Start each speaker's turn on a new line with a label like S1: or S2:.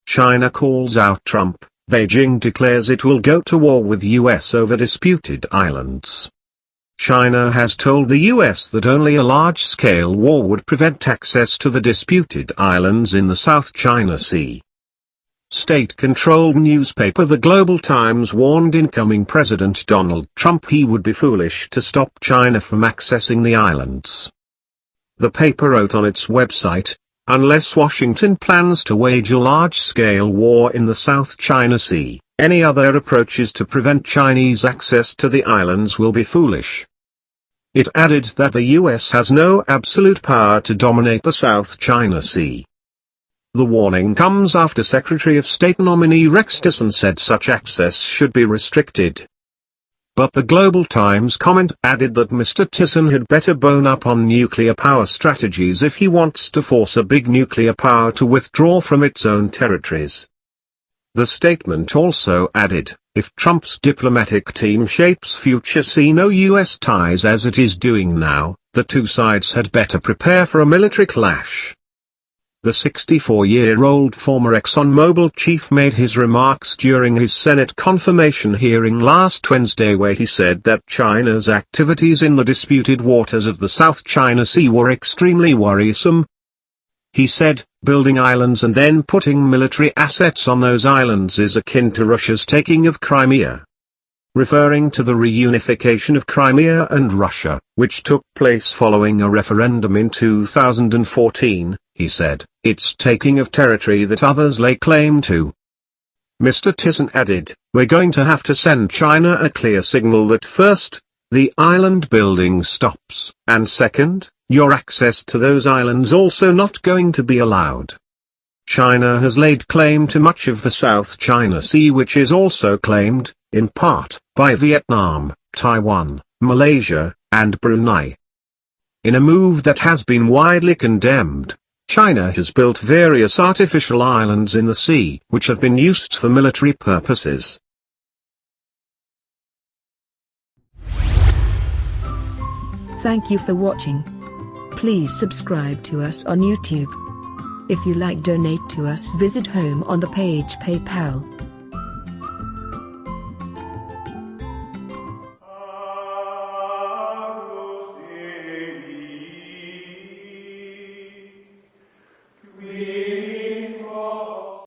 S1: China calls out Trump. Beijing declares it will go to war with US over disputed islands. China has told the US that only a large-scale war would prevent access to the disputed islands in the South China Sea. State-controlled newspaper The Global Times warned incoming President Donald Trump he would be foolish to stop China from accessing the islands. The paper wrote on its website, "Unless Washington plans to wage a large-scale war in the South China Sea, any other approaches to prevent Chinese access to the islands will be foolish." It added that the US has no absolute power to dominate the South China Sea. The warning comes after Secretary of State nominee Rex Tillerson said such access should be restricted. But the Global Times comment added that Mr. Tillerson had better bone up on nuclear power strategies if he wants to force a big nuclear power to withdraw from its own territories. The statement also added, if Trump's diplomatic team shapes future Sino-US ties as it is doing now, the two sides had better prepare for a military clash. The 64-year-old former ExxonMobil chief made his remarks during his Senate confirmation hearing last Wednesday, where he said that China's activities in the disputed waters of the South China Sea were extremely worrisome. He said, building islands and then putting military assets on those islands is akin to Russia's taking of Crimea. Referring to the reunification of Crimea and Russia, which took place following a referendum in 2014, he said, it's taking of territory that others lay claim to. Mr. Tillerson added, we're going to have to send China a clear signal that first, the island building stops, and second, your access to those islands also not going to be allowed. China has laid claim to much of the South China Sea, which is also claimed, in part, by Vietnam, Taiwan, Malaysia, and Brunei. In a move that has been widely condemned, China has built various artificial islands in the sea, which have been used for military purposes.
S2: Thank you for watching. Please subscribe to us on YouTube. If you like, donate to us, visit home on the page PayPal.